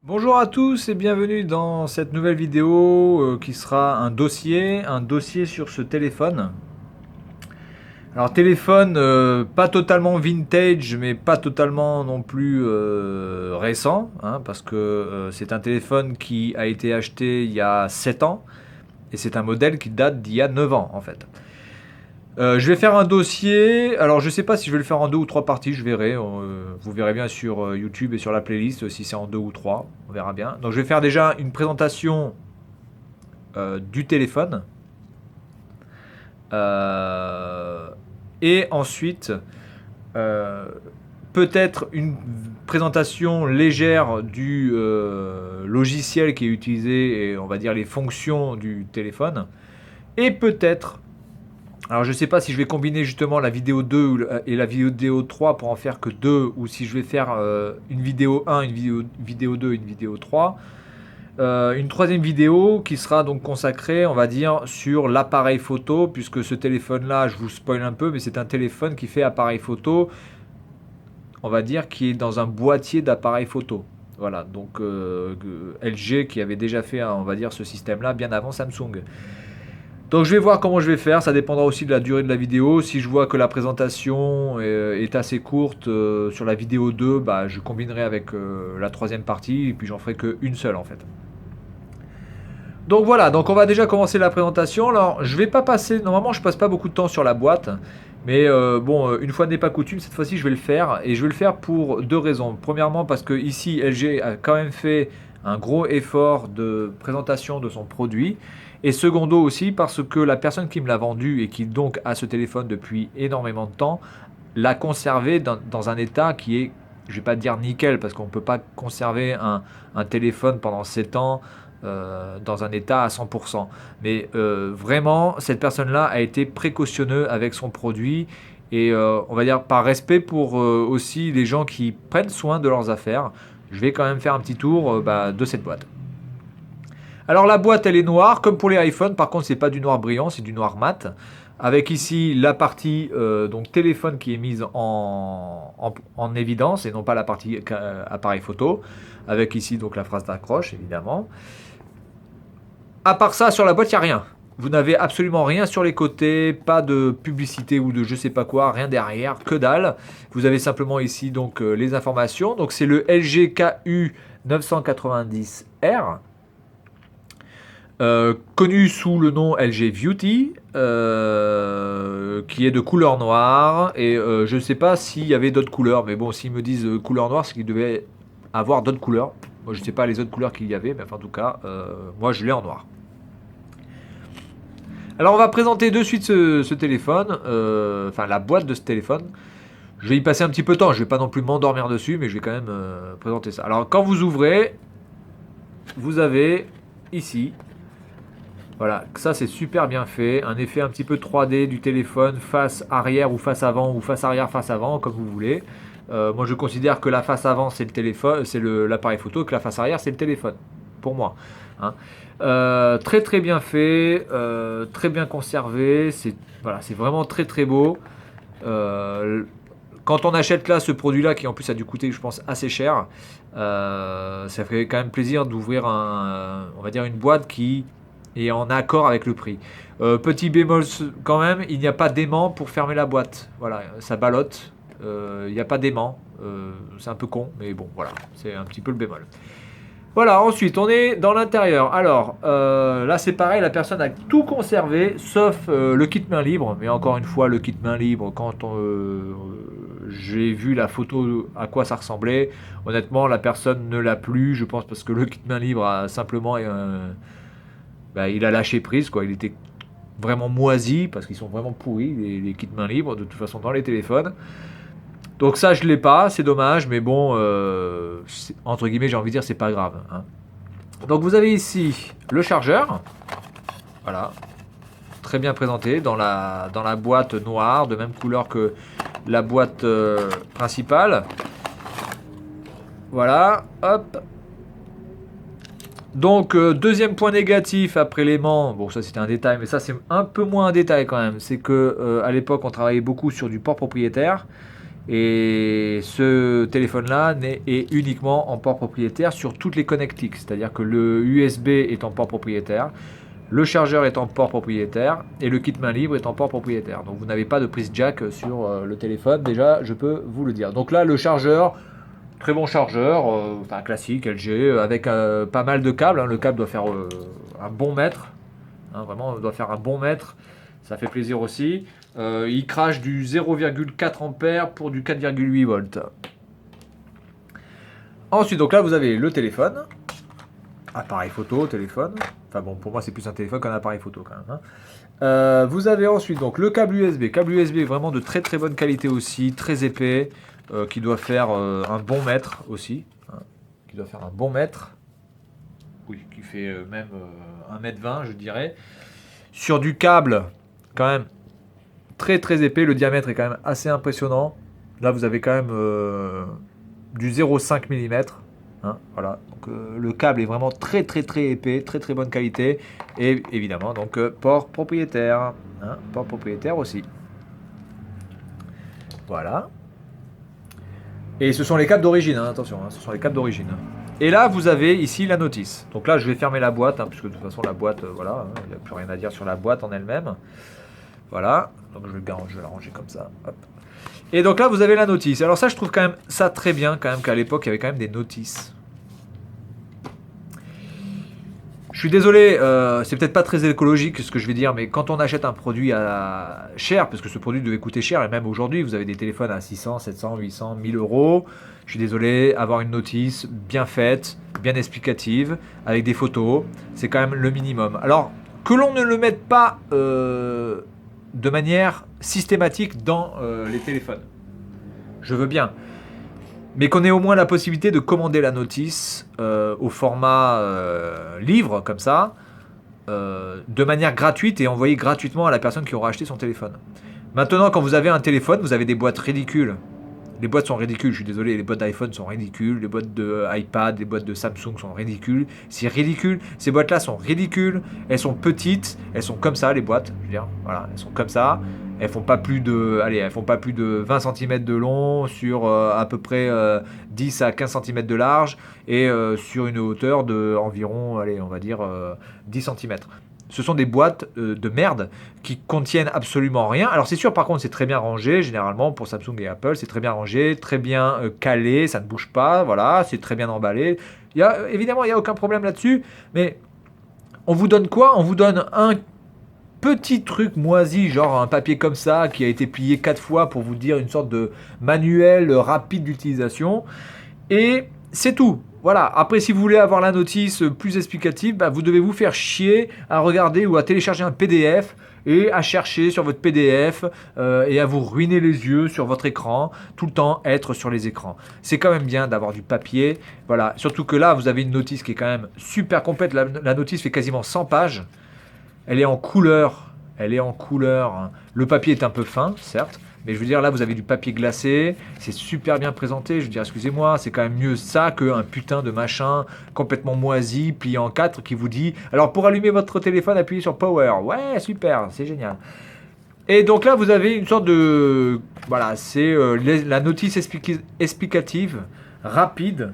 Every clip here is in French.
Bonjour à tous et bienvenue dans cette nouvelle vidéo qui sera un dossier sur ce téléphone. Alors téléphone pas totalement vintage mais pas totalement non plus récent, hein, parce que c'est un téléphone qui a été acheté il y a 7 ans et c'est un modèle qui date d'il y a 9 ans en fait. Je vais faire un dossier. Alors, je sais pas si je vais le faire en deux ou trois parties. Je verrai. Vous verrez bien sur YouTube et sur la playlist si c'est en deux ou trois. On verra bien. Donc, je vais faire déjà une présentation du téléphone. Euh, et ensuite, euh, peut-être une présentation légère du logiciel qui est utilisé et on va dire les fonctions du téléphone. Et peut-être. Alors je sais pas si je vais combiner justement la vidéo 2 et la vidéo 3 pour en faire que deux, ou si je vais faire une vidéo 1, une vidéo 2, une vidéo 3. Une troisième vidéo qui sera donc consacrée, on va dire, sur l'appareil photo, puisque ce téléphone-là, je vous spoil un peu, mais c'est un téléphone qui fait appareil photo, on va dire, qui est dans un boîtier d'appareil photo. Voilà, donc LG qui avait déjà fait, on va dire, ce système-là bien avant Samsung. Donc je vais voir comment je vais faire, ça dépendra aussi de la durée de la vidéo. Si je vois que la présentation est assez courte sur la vidéo 2, bah, je combinerai avec la troisième partie et puis j'en ferai qu'une seule en fait. Donc voilà, donc on va déjà commencer la présentation. Alors je vais pas passer, normalement je passe pas beaucoup de temps sur la boîte, mais bon, une fois n'est pas coutume, cette fois-ci je vais le faire et je vais le faire pour deux raisons. Premièrement parce que ici LG a quand même fait un gros effort de présentation de son produit. Et secondo aussi parce que la personne qui me l'a vendu et qui donc a ce téléphone depuis énormément de temps l'a conservé dans un état qui est, je vais pas dire nickel parce qu'on ne peut pas conserver un téléphone pendant 7 ans dans un état à 100%. Mais vraiment, cette personne-là a été précautionneux avec son produit et on va dire par respect pour aussi les gens qui prennent soin de leurs affaires, je vais quand même faire un petit tour de cette boîte. Alors la boîte elle est noire comme pour les iPhones, par contre c'est pas du noir brillant, c'est du noir mat. Avec ici la partie donc téléphone qui est mise en évidence et non pas la partie appareil photo. Avec ici donc la phrase d'accroche évidemment. À part ça sur la boîte il n'y a rien. Vous n'avez absolument rien sur les côtés, pas de publicité ou de je sais pas quoi, rien derrière, que dalle. Vous avez simplement ici donc les informations. Donc c'est le LG KU 990R. Connu sous le nom LG Beauty, qui est de couleur noire. Et je ne sais pas s'il y avait d'autres couleurs, mais bon, s'ils me disent couleur noire, c'est qu'il devait avoir d'autres couleurs. Moi, je ne sais pas les autres couleurs qu'il y avait, mais enfin, en tout cas, moi, je l'ai en noir. Alors, on va présenter de suite ce téléphone, enfin la boîte de ce téléphone. Je vais y passer un petit peu de temps, je ne vais pas non plus m'endormir dessus, mais je vais quand même présenter ça. Alors, quand vous ouvrez, vous avez ici. Voilà, ça c'est super bien fait, un effet un petit peu 3D du téléphone face arrière ou face avant ou face arrière face avant comme vous voulez. Moi je considère que la face avant c'est le téléphone, c'est l'appareil photo, que la face arrière c'est le téléphone, pour moi. Hein. Très très bien fait, très bien conservé, c'est voilà, c'est vraiment très très beau. Euh, Quand on achète là ce produit-là, qui en plus a dû coûter, je pense, assez cher, ça fait quand même plaisir d'ouvrir on va dire une boîte qui est en accord avec le prix. Petit bémol quand même, il n'y a pas d'aimant pour fermer la boîte. Voilà, ça ballotte. Il n'y a pas d'aimant. C'est un peu con, mais bon, voilà, c'est un petit peu le bémol. Voilà, ensuite on est dans l'intérieur. Alors là c'est pareil, la personne a tout conservé sauf le kit main libre. Mais encore une fois, le kit main libre, quand j'ai vu la photo à quoi ça ressemblait, honnêtement la personne ne l'a plus, je pense parce que le kit main libre a simplement il a lâché prise quoi. Il était vraiment moisi parce qu'ils sont vraiment pourris les kits main libres de toute façon dans les téléphones. Donc ça je l'ai pas, c'est dommage, mais bon, entre guillemets j'ai envie de dire c'est pas grave. Hein. Donc vous avez ici le chargeur, voilà, très bien présenté dans la boîte noire, de même couleur que la boîte principale. Voilà, hop. Donc deuxième point négatif après l'aimant, bon ça c'était un détail, mais ça c'est un peu moins un détail quand même, c'est que à l'époque on travaillait beaucoup sur du port propriétaire. Et ce téléphone-là est uniquement en port propriétaire sur toutes les connectiques. C'est-à-dire que le USB est en port propriétaire, le chargeur est en port propriétaire et le kit main libre est en port propriétaire. Donc vous n'avez pas de prise jack sur le téléphone, déjà je peux vous le dire. Donc là le chargeur, très bon chargeur, enfin classique LG, avec pas mal de câbles. Hein. Le câble doit faire un bon mètre, hein, vraiment doit faire un bon mètre, ça fait plaisir aussi. Il crache du 0,4 ampères pour du 4,8 volts. Ensuite, donc là vous avez le téléphone, appareil photo, téléphone. Enfin bon, pour moi c'est plus un téléphone qu'un appareil photo quand même. Hein. Vous avez ensuite donc le câble USB vraiment de très très bonne qualité aussi, très épais, qui doit faire un bon mètre aussi, hein, qui doit faire un bon mètre, oui, qui fait même 1,20 m je dirais, sur du câble quand même très très épais, le diamètre est quand même assez impressionnant. Là vous avez quand même du 0,5 mm. Hein, voilà, donc le câble est vraiment très très très épais, très très bonne qualité, et évidemment donc port propriétaire, hein, port propriétaire aussi. Voilà. Et ce sont les câbles d'origine, hein, attention, hein, ce sont les câbles d'origine. Et là vous avez ici la notice. Donc là je vais fermer la boîte, hein, puisque de toute façon la boîte, voilà, hein, il n'y a plus rien à dire sur la boîte en elle-même. Voilà, donc je vais la ranger comme ça. Hop. Et donc là vous avez la notice. Alors ça je trouve quand même ça très bien quand même qu'à l'époque il y avait quand même des notices. Je suis désolé, c'est peut-être pas très écologique ce que je vais dire, mais quand on achète un produit à cher, parce que ce produit devait coûter cher, et même aujourd'hui vous avez des téléphones à 600, 700, 800, 1000 euros. Je suis désolé, avoir une notice bien faite, bien explicative, avec des photos, c'est quand même le minimum. Alors que l'on ne le mette pas de manière systématique dans les téléphones, je veux bien. Mais qu'on ait au moins la possibilité de commander la notice au format livre, comme ça, de manière gratuite et envoyer gratuitement à la personne qui aura acheté son téléphone. Maintenant, quand vous avez un téléphone, vous avez des boîtes ridicules. Les boîtes sont ridicules, je suis désolé, les boîtes d'iPhone sont ridicules, les boîtes d'iPad, les boîtes de Samsung sont ridicules. C'est ridicule, ces boîtes-là sont ridicules, elles sont petites, elles sont comme ça, les boîtes, je veux dire, voilà, elles sont comme ça. Elles font pas plus de 20 cm de long sur à peu près 10 à 15 cm de large et sur une hauteur de environ, allez, on va dire 10 cm. Ce sont des boîtes de merde qui contiennent absolument rien. Alors c'est sûr, par contre, c'est très bien rangé, généralement pour Samsung et Apple, c'est très bien rangé, très bien calé, ça ne bouge pas, voilà, c'est très bien emballé. Évidemment, il n'y a aucun problème là-dessus, mais on vous donne quoi ? On vous donne un petit truc moisi, genre un papier comme ça, qui a été plié 4 fois pour vous dire une sorte de manuel rapide d'utilisation. Et c'est tout. Voilà. Après, si vous voulez avoir la notice plus explicative, bah, vous devez vous faire chier à regarder ou à télécharger un PDF et à chercher sur votre PDF et à vous ruiner les yeux sur votre écran, tout le temps être sur les écrans. C'est quand même bien d'avoir du papier. Voilà. Surtout que là, vous avez une notice qui est quand même super complète. La notice fait quasiment 100 pages. Elle est en couleur. Hein. Le papier est un peu fin, certes. Mais je veux dire, là, vous avez du papier glacé. C'est super bien présenté. Je veux dire, excusez-moi, c'est quand même mieux ça qu'un putain de machin complètement moisi, plié en 4, qui vous dit « Alors, pour allumer votre téléphone, appuyez sur Power. » Ouais, super, c'est génial. Et donc là, vous avez une sorte de... Voilà, c'est la notice explicative rapide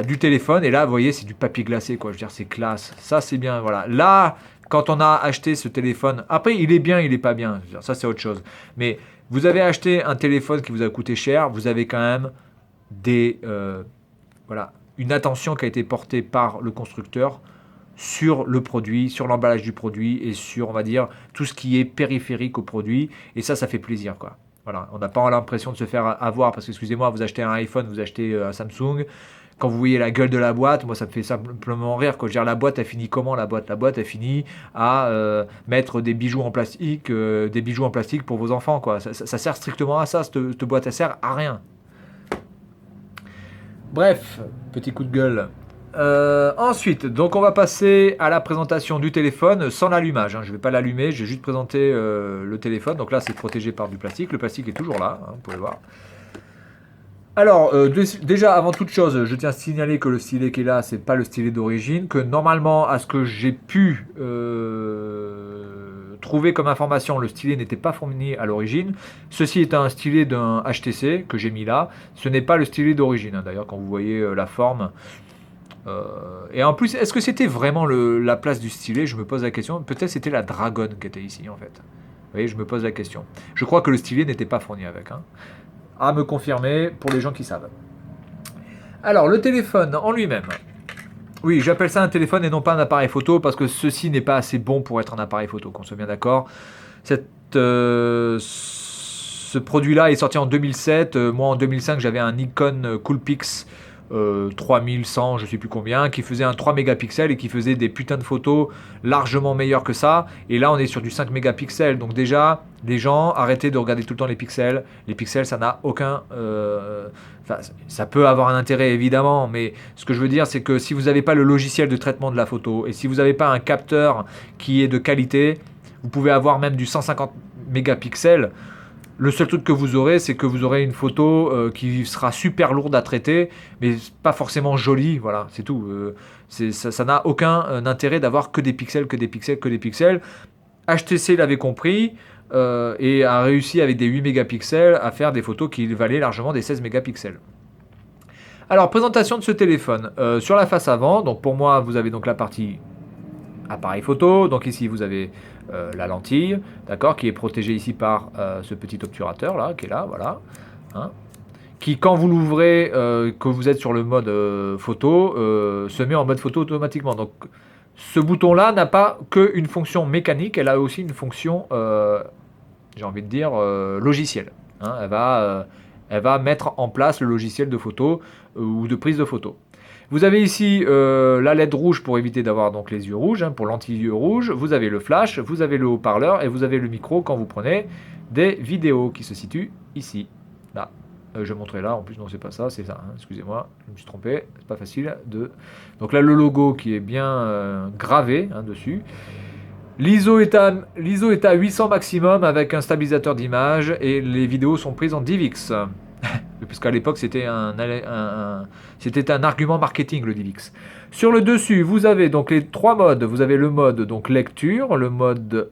du téléphone. Et là, vous voyez, c'est du papier glacé, quoi. Je veux dire, c'est classe. Ça, c'est bien, voilà. Là, quand on a acheté ce téléphone, après, il est bien, il est pas bien. Je veux dire, ça, c'est autre chose. Mais vous avez acheté un téléphone qui vous a coûté cher, vous avez quand même une attention qui a été portée par le constructeur sur le produit, sur l'emballage du produit et sur, on va dire, tout ce qui est périphérique au produit. Et ça fait plaisir, quoi. Voilà, on n'a pas l'impression de se faire avoir parce que, excusez-moi, vous achetez un iPhone, vous achetez un Samsung. Quand vous voyez la gueule de la boîte, moi, ça me fait simplement rire. Quand je veux dire, la boîte, elle finit comment, la boîte ? La boîte, elle finit à mettre des bijoux en plastique pour vos enfants, quoi. Ça sert strictement à ça, cette boîte, elle sert à rien. Bref, petit coup de gueule. Ensuite, donc on va passer à la présentation du téléphone sans l'allumage. Hein. Je ne vais pas l'allumer, je vais juste présenter le téléphone. Donc là, c'est protégé par du plastique. Le plastique est toujours là, hein, vous pouvez voir. Alors, déjà, avant toute chose, je tiens à signaler que le stylet qui est là, c'est pas le stylet d'origine. Que normalement, à ce que j'ai pu trouvé comme information, le stylet n'était pas fourni à l'origine. Ceci est un stylet d'un HTC que j'ai mis là. Ce n'est pas le stylet d'origine, hein, d'ailleurs, quand vous voyez la forme. Et en plus, est-ce que c'était vraiment la place du stylet? Je me pose la question. Peut-être c'était la Dragon qui était ici, en fait. Vous voyez, je me pose la question. Je crois que le stylet n'était pas fourni avec. Hein. À me confirmer pour les gens qui savent. Alors, le téléphone en lui-même. Oui, j'appelle ça un téléphone et non pas un appareil photo parce que ceci n'est pas assez bon pour être un appareil photo, qu'on soit bien d'accord. Ce produit-là est sorti en 2007. Moi, en 2005, j'avais un Nikon Coolpix 3100, je sais plus combien, qui faisait un 3 mégapixels et qui faisait des putains de photos largement meilleures que ça. Et là, on est sur du 5 mégapixels. Donc déjà, les gens, arrêtez de regarder tout le temps les pixels. Les pixels, ça n'a aucun... ça peut avoir un intérêt, évidemment, mais ce que je veux dire, c'est que si vous n'avez pas le logiciel de traitement de la photo et si vous n'avez pas un capteur qui est de qualité, vous pouvez avoir même du 150 mégapixels. Le seul truc que vous aurez, c'est que vous aurez une photo qui sera super lourde à traiter, mais pas forcément jolie, voilà, c'est tout. Ça n'a aucun intérêt d'avoir que des pixels, que des pixels, que des pixels. HTC l'avait compris et a réussi avec des 8 mégapixels à faire des photos qui valaient largement des 16 mégapixels. Alors, présentation de ce téléphone. Sur la face avant, donc pour moi, vous avez donc la partie appareil photo. Donc ici, vous avez la lentille, d'accord, qui est protégée ici par ce petit obturateur là, qui est là, voilà, hein, qui quand vous l'ouvrez, que vous êtes sur le mode photo, se met en mode photo automatiquement. Donc ce bouton là n'a pas qu'une fonction mécanique, elle a aussi une fonction, j'ai envie de dire, logicielle. Hein, elle va mettre en place le logiciel de photo ou de prise de photo. Vous avez ici la LED rouge pour éviter d'avoir donc les yeux rouges, hein, pour l'anti-yeux rouge. Vous avez le flash, vous avez le haut-parleur et vous avez le micro quand vous prenez des vidéos qui se situent ici. Là, je montrais là, en plus non c'est pas ça, c'est ça, hein, excusez-moi, je me suis trompé, c'est pas facile de... Donc là le logo qui est bien gravé hein, dessus. L'ISO est à 800 maximum avec un stabilisateur d'image et les vidéos sont prises en DivX. Puisqu'à l'époque c'était un argument marketing le DivX. Sur le dessus, vous avez donc les trois modes. Vous avez le mode donc lecture, le mode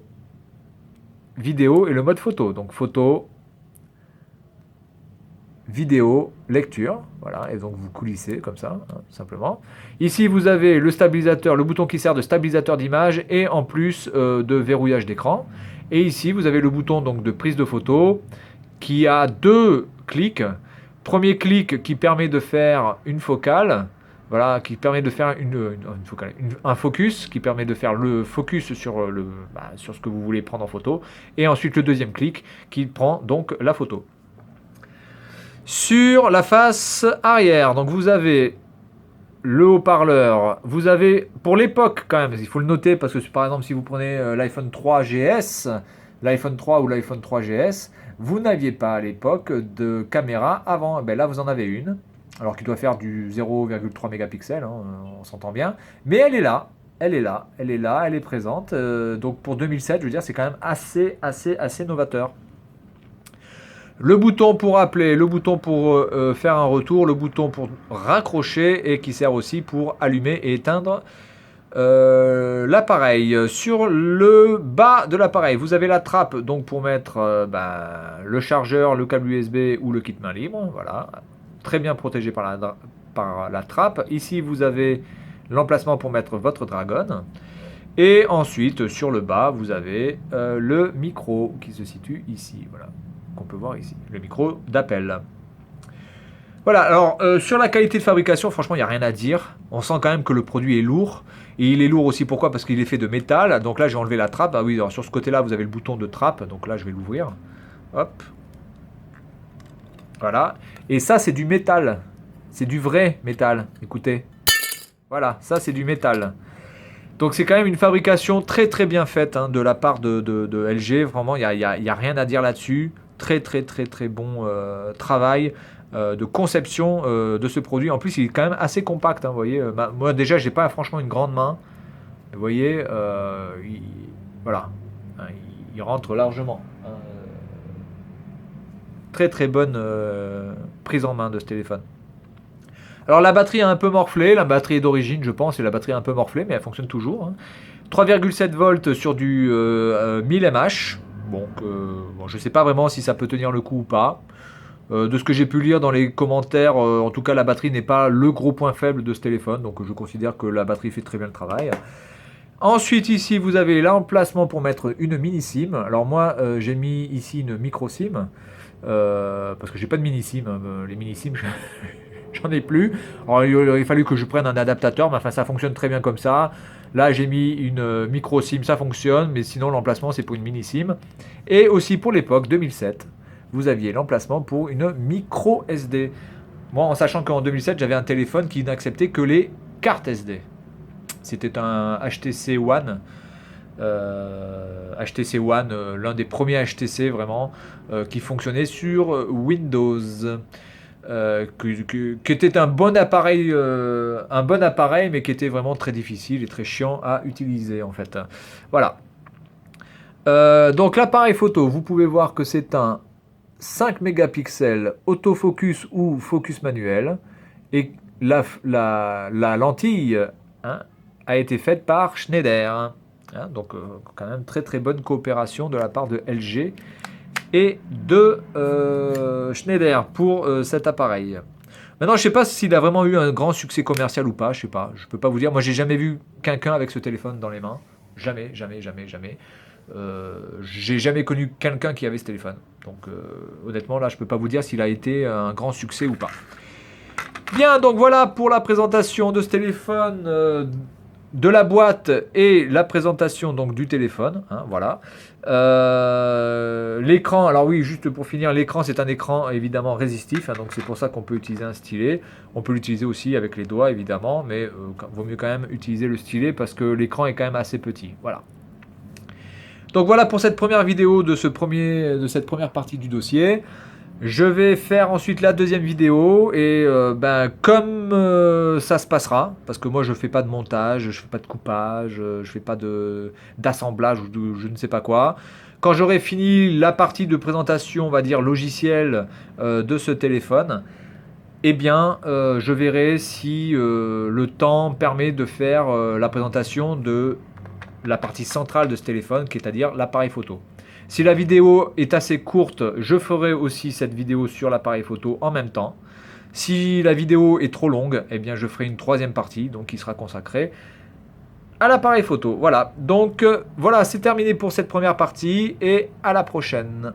vidéo et le mode photo. Donc photo, vidéo, lecture. Voilà, et donc vous coulissez comme ça, hein, simplement. Ici vous avez le stabilisateur, le bouton qui sert de stabilisateur d'image et en plus de verrouillage d'écran. Et ici vous avez le bouton donc de prise de photo qui a deux clics. Premier clic qui permet de faire une focale, voilà, qui permet de faire un focus, qui permet de faire le focus sur ce que vous voulez prendre en photo. Et ensuite le deuxième clic qui prend donc la photo. Sur la face arrière, donc vous avez le haut-parleur, vous avez, pour l'époque quand même, il faut le noter parce que par exemple si vous prenez l'iPhone 3 GS, l'iPhone 3 ou l'iPhone 3 GS, vous n'aviez pas à l'époque de caméra avant. Ben là, vous en avez une. Alors qu'il doit faire du 0,3 mégapixels, hein, on s'entend bien. Mais elle est là, elle est là, elle est là, elle est présente. Donc pour 2007, je veux dire, c'est quand même assez novateur. Le bouton pour appeler, le bouton pour faire un retour, le bouton pour raccrocher et qui sert aussi pour allumer et éteindre l'appareil. Sur le bas de l'appareil, vous avez la trappe donc pour mettre le chargeur, le câble USB ou le kit main libre. Voilà, très bien protégé par la trappe. Ici, vous avez l'emplacement pour mettre votre Dragon. Et ensuite, sur le bas, vous avez le micro qui se situe ici. Voilà, qu'on peut voir ici, le micro d'appel. Voilà, alors sur la qualité de fabrication, franchement, il n'y a rien à dire. On sent quand même que le produit est lourd. Et il est lourd aussi, pourquoi? Parce qu'il est fait de métal. Donc là, j'ai enlevé la trappe. Ah oui, alors sur ce côté-là, vous avez le bouton de trappe. Donc là, je vais l'ouvrir. Hop. Voilà. Et ça, c'est du métal. C'est du vrai métal. Écoutez. Voilà, ça, c'est du métal. Donc c'est quand même une fabrication très très bien faite hein, de la part de LG. Vraiment, il n'y a rien à dire là-dessus. Très bon travail de conception de ce produit. En plus, il est quand même assez compact. Hein, vous voyez, moi déjà, j'ai pas franchement une grande main. Vous voyez, voilà, il rentre largement. Hein. Très bonne prise en main de ce téléphone. Alors la batterie est un peu morflée. La batterie est d'origine, je pense, et la batterie est un peu morflée, mais elle fonctionne toujours. Hein. 3,7 volts sur du 1000 mAh. Donc, bon, je ne sais pas vraiment si ça peut tenir le coup ou pas. De ce que j'ai pu lire dans les commentaires, en tout cas la batterie n'est pas le gros point faible de ce téléphone, donc je considère que la batterie fait très bien le travail. Ensuite ici vous avez l'emplacement pour mettre une mini SIM. Alors moi j'ai mis ici une micro SIM, parce que j'ai pas de mini SIM, les mini SIM j'en ai plus. Alors, il aurait fallu que je prenne un adaptateur, mais enfin ça fonctionne très bien comme ça. Là j'ai mis une micro SIM, ça fonctionne, mais sinon l'emplacement c'est pour une mini SIM. Et aussi pour l'époque 2007. Vous aviez l'emplacement pour une micro SD. Moi, en sachant qu'en 2007, j'avais un téléphone qui n'acceptait que les cartes SD. C'était un HTC One. HTC One, l'un des premiers HTC vraiment, qui fonctionnait sur Windows. Qui était un bon appareil, mais qui était vraiment très difficile et très chiant à utiliser en fait. Voilà. Donc l'appareil photo, vous pouvez voir que c'est un 5 mégapixels autofocus ou focus manuel, et la lentille a été faite par Schneider. Donc quand même très très bonne coopération de la part de LG et de Schneider pour cet appareil. Maintenant je sais pas s'il a vraiment eu un grand succès commercial ou pas, je sais pas, je peux pas vous dire. Moi j'ai jamais vu quelqu'un avec ce téléphone dans les mains, jamais. J'ai jamais connu quelqu'un qui avait ce téléphone. Donc honnêtement là je peux pas vous dire s'il a été un grand succès ou pas. Bien, donc voilà pour la présentation de ce téléphone, de la boîte et la présentation donc du téléphone. Voilà. L'écran, alors oui, juste pour finir, l'écran c'est un écran évidemment résistif, donc c'est pour ça qu'on peut utiliser un stylet. On peut l'utiliser aussi avec les doigts évidemment, mais vaut mieux quand même utiliser le stylet parce que l'écran est quand même assez petit. Voilà. Donc voilà pour cette première vidéo de cette première partie du dossier. Je vais faire ensuite la deuxième vidéo et comme ça se passera, parce que moi je fais pas de montage, je fais pas de coupage, je fais pas d'assemblage ou je ne sais pas quoi. Quand j'aurai fini la partie de présentation, on va dire logicielle de ce téléphone, eh bien je verrai si le temps permet de faire la présentation de la partie centrale de ce téléphone, c'est-à-dire l'appareil photo. Si la vidéo est assez courte, je ferai aussi cette vidéo sur l'appareil photo en même temps. Si la vidéo est trop longue, eh bien je ferai une troisième partie, donc qui sera consacrée à l'appareil photo. Voilà, donc voilà, c'est terminé pour cette première partie et à la prochaine.